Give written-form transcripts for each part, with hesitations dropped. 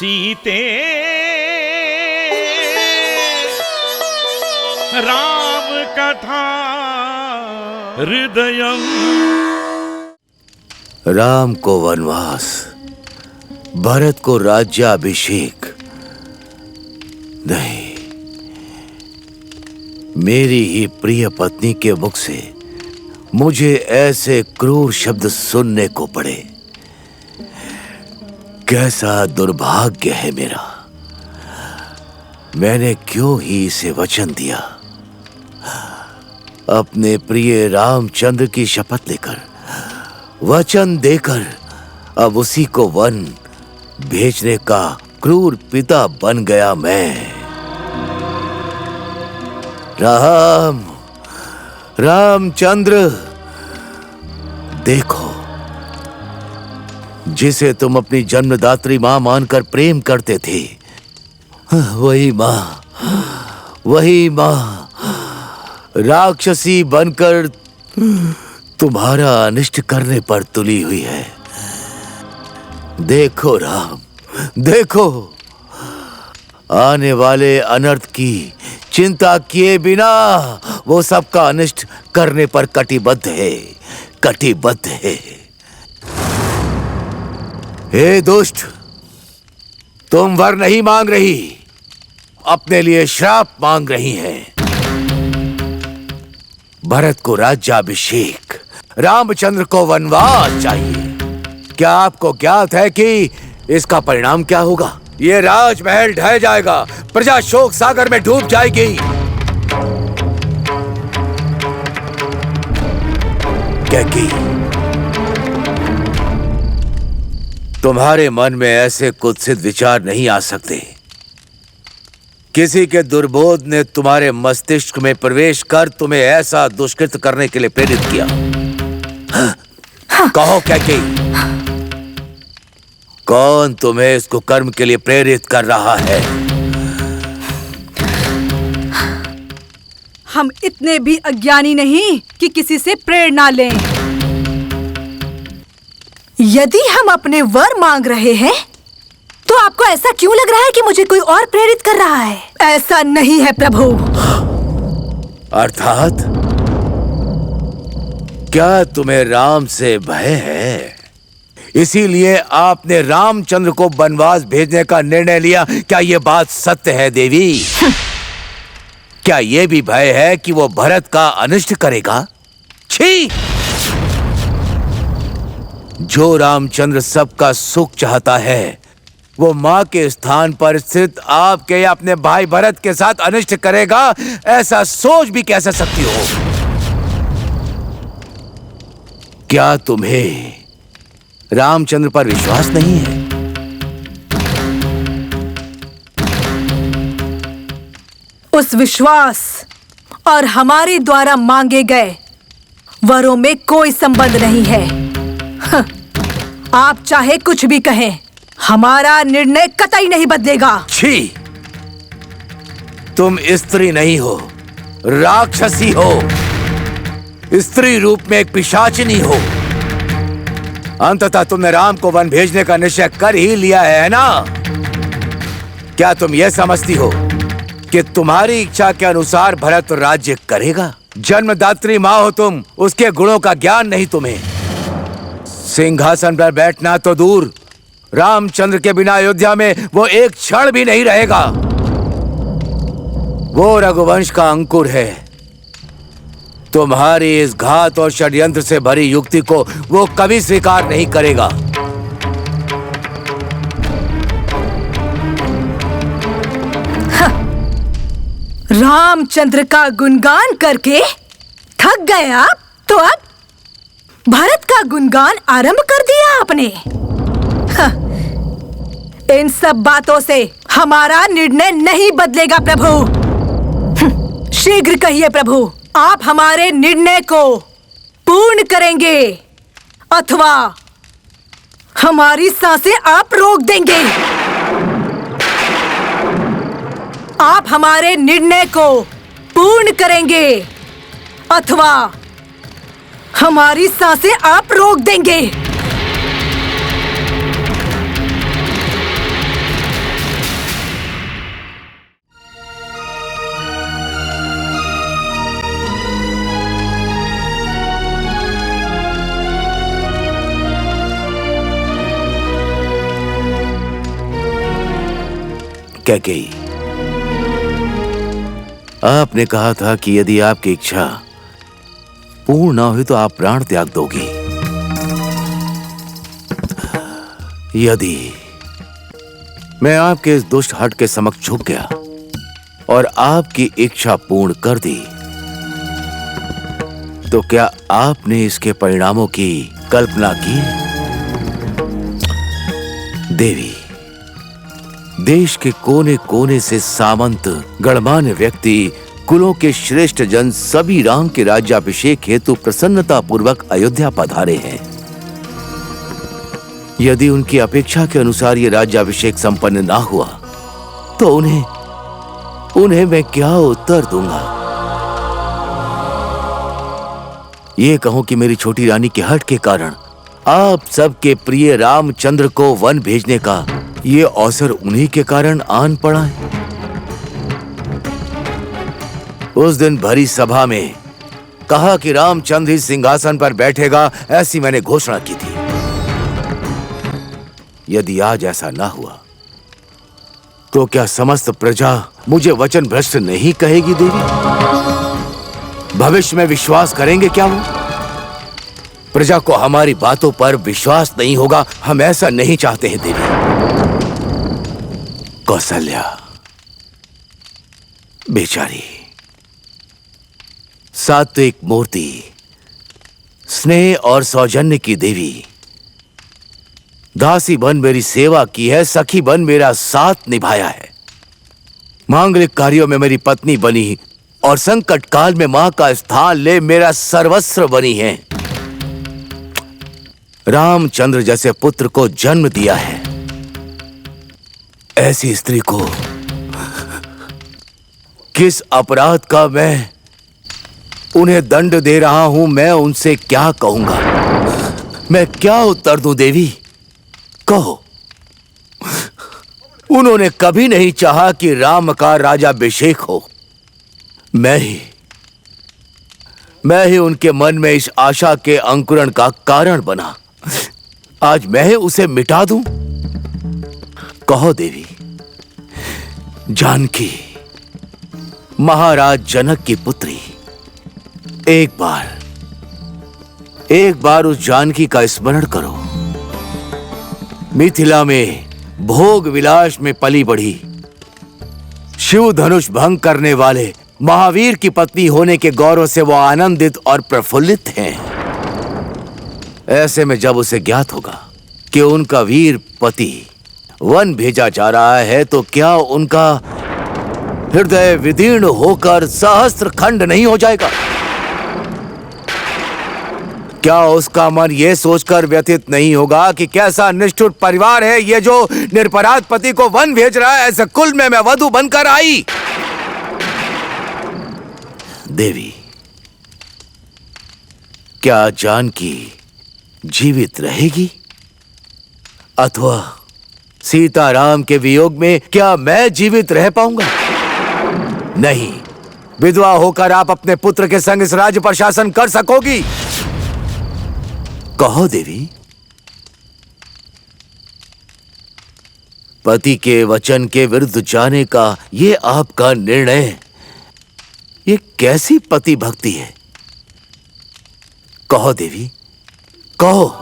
सीते राम कथा हृदयम। राम को वनवास, भरत को राज्याभिषेक नहीं, मेरी ही प्रिय पत्नी के मुख से मुझे ऐसे क्रूर शब्द सुनने को पड़े। कैसा दुर्भाग्य है मेरा। मैंने क्यों ही इसे वचन दिया। अपने प्रिय रामचंद्र की शपथ लेकर, वचन देकर अब उसी को वन भेजने का क्रूर पिता बन गया मैं। रामचंद्र, देखो, जिसे तुम अपनी जन्मदात्री मां मानकर प्रेम करते थे, वही मां राक्षसी बनकर तुम्हारा अनिष्ट करने पर तुली हुई है। देखो राम, देखो, आने वाले अनर्थ की चिंता किए बिना वो सबका अनिष्ट करने पर कटिबद्ध है। हे दुष्ट, तुम वर नहीं मांग रही, अपने लिए श्राप मांग रही हैं। भरत को राज्याभिषेक, रामचंद्र को वनवास चाहिए। क्या आपको ज्ञात है कि इसका परिणाम क्या होगा? ये राजमहल ढह जाएगा, प्रजा शोक सागर में डूब जाएगी। कैकी, तुम्हारे मन में ऐसे कुत्सित विचार नहीं आ सकते। किसी के दुर्बोध ने तुम्हारे मस्तिष्क में प्रवेश कर तुम्हें ऐसा दुष्कृत करने के लिए प्रेरित किया। कहो कैकी, कौन तुम्हें इसको कर्म के लिए प्रेरित कर रहा है? हम इतने भी अज्ञानी नहीं कि किसी से प्रेरणा लें। यदि हम अपने वर मांग रहे हैं, तो आपको ऐसा क्यों लग रहा है कि मुझे कोई और प्रेरित कर रहा है? ऐसा नहीं है प्रभु। अर्थात क्या तुम्हें राम से भय है? इसीलिए आपने रामचंद्र को वनवास भेजने का निर्णय लिया। क्या यह बात सत्य है देवी? क्या यह भी भय है कि वो भरत का अनिष्ट करेगा? छी! जो रामचंद्र सबका सुख चाहता है, वो मां के स्थान पर स्थित आपके या अपने भाई भरत के साथ अनिष्ट करेगा, ऐसा सोच भी कैसे सकती हो? क्या तुम्हें रामचंद्र पर विश्वास नहीं है? उस विश्वास और हमारे द्वारा मांगे गए वरों में कोई संबंध नहीं है। आप चाहे कुछ भी कहें, हमारा निर्णय कतई नहीं बदलेगा। छी! तुम स्त्री नहीं हो, राक्षसी हो। स्त्री रूप में एक पिशाचिनी हो। अंततः तुमने राम को वन भेजने का निश्चय कर ही लिया है ना? क्या तुम यह समझती हो कि तुम्हारी इच्छा के अनुसार भरत राज्य करेगा? जन्मदात्री मां हो तुम, उसके गुणों का ज्ञान नहीं तुम्हें। सिंहासन पर बैठना तो दूर, रामचंद्र के बिना अयोध्या में वो एक क्षण भी नहीं रहेगा। वो रघुवंश का अंकुर है। तुम्हारी इस घात और षड्यंत्र से भरी युक्ति को वो कभी स्वीकार नहीं करेगा। रामचंद्र का गुणगान करके थक गए आप, तो अब भरत का गुणगान आरंभ कर दिया आपने। इन सब बातों से हमारा निर्णय नहीं बदलेगा प्रभु। शीघ्र कहिए प्रभु, आप हमारे निर्णय को पूर्ण करेंगे अथवा हमारी सांसें आप रोक देंगे। आप हमारे निर्णय को पूर्ण करेंगे अथवा हमारी सांसें आप रोक देंगे। कैकेयी, आपने कहा था कि यदि आपकी इच्छा पूर्ण ना हुई तो आप प्राण त्याग दोगी। यदि मैं आपके इस दुष्ट हट के समक्ष झुक गया और आपकी इच्छा पूर्ण कर दी, तो क्या आपने इसके परिणामों की कल्पना की? देवी, देश के कोने कोने से सामंत, गणमान्य व्यक्ति, कुलों के श्रेष्ठ जन सभी राम के राज्याभिषेक हेतु प्रसन्नता पूर्वक अयोध्या पधारे हैं। यदि उनकी अपेक्षा के अनुसार ये राज्याभिषेक संपन्न ना हुआ तो उन्हें मैं क्या उत्तर दूंगा? ये कहूं कि मेरी छोटी रानी के हट के कारण आप सबके प्रिय रामचंद्र को वन भेजने का ये अवसर उन्हीं के कारण आन पड़ा है। उस दिन भरी सभा में कहा कि रामचंद्र ही सिंहासन पर बैठेगा, ऐसी मैंने घोषणा की थी। यदि आज ऐसा ना हुआ तो क्या समस्त प्रजा मुझे वचन भ्रष्ट नहीं कहेगी? देवी, भविष्य में विश्वास करेंगे क्या वो? प्रजा को हमारी बातों पर विश्वास नहीं होगा, हम ऐसा नहीं चाहते हैं। देवी, कौशल्या बेचारी, सात्विक मूर्ति, स्नेह और सौजन्य की देवी, दासी बन मेरी सेवा की है, सखी बन मेरा साथ निभाया है, मांगलिक कार्यों में मेरी पत्नी बनी और संकट काल में मां का स्थान ले मेरा सर्वस्व बनी है। रामचंद्र जैसे पुत्र को जन्म दिया है, ऐसी स्त्री को किस अपराध का मैं उन्हें दंड दे रहा हूं, मैं उनसे क्या कहूंगा? मैं क्या उत्तर दूं? देवी, कहो। उन्होंने कभी नहीं चाहा कि राम का राज्याभिषेक हो। मैं ही उनके मन में इस आशा के अंकुरण का कारण बना। आज मैं ही उसे मिटा दूं? कहो देवी। जानकी, महाराज जनक की पुत्री, एक बार उस जानकी का स्मरण करो। मिथिला में भोग विलास में पली बढ़ी, शिव धनुष भंग करने वाले महावीर की पत्नी होने के गौरव से वो आनंदित और प्रफुल्लित हैं। ऐसे में जब उसे ज्ञात होगा कि उनका वीर पति वन भेजा जा रहा है, तो क्या उनका हृदय विदीर्ण होकर सहस्त्र खंड नहीं हो जाएगा? क्या उसका मन ये सोचकर व्यथित नहीं होगा कि कैसा निष्ठुर परिवार है ये जो निरपराध पति को वन भेज रहा है? ऐसे कुल में मैं वधू बनकर आई। देवी, क्या जानकी जीवित रहेगी? अथवा सीताराम के वियोग में क्या मैं जीवित रह पाऊंगा? नहीं, विधवा होकर आप अपने पुत्र के संग इस राज्य पर शासन कर सकोगी। कहो देवी। पति के वचन के विरुद्ध जाने का ये आपका निर्णय, ये कैसी पति भक्ति है? कहो देवी, कहो।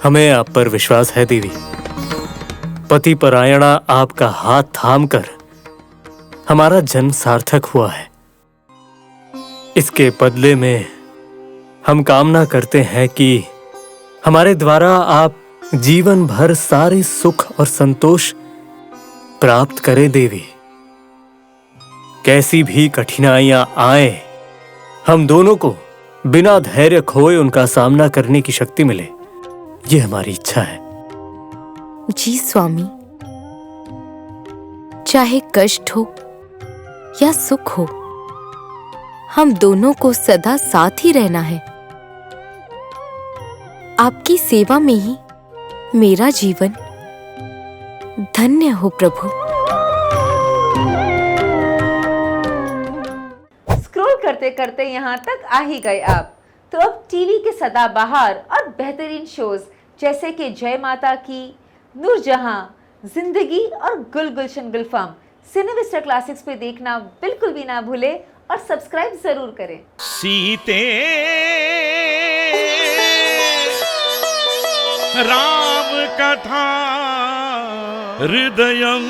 हमें आप पर विश्वास है देवी। पति परायणा आपका हाथ थामकर हमारा जन्म सार्थक हुआ है। इसके बदले में हम कामना करते हैं कि हमारे द्वारा आप जीवन भर सारे सुख और संतोष प्राप्त करें देवी। कैसी भी कठिनाइयां आए, हम दोनों को बिना धैर्य खोए उनका सामना करने की शक्ति मिले, ये हमारी इच्छा है। जी स्वामी, चाहे कष्ट हो या सुख हो, हम दोनों को सदा साथ ही रहना है। आपकी सेवा में ही मेरा जीवन धन्य हो प्रभु। स्क्रॉल करते करते यहाँ तक आ ही गए आप, तो अब टीवी के सदाबहार और बेहतरीन शोज जैसे कि जय माता की, नूरजहां, जिंदगी और गुल गुलशन गुलफाम सिनेविस्टा क्लासिक्स पे देखना बिल्कुल भी ना भूले और सब्सक्राइब जरूर करें। सीते राम कथा हृदयं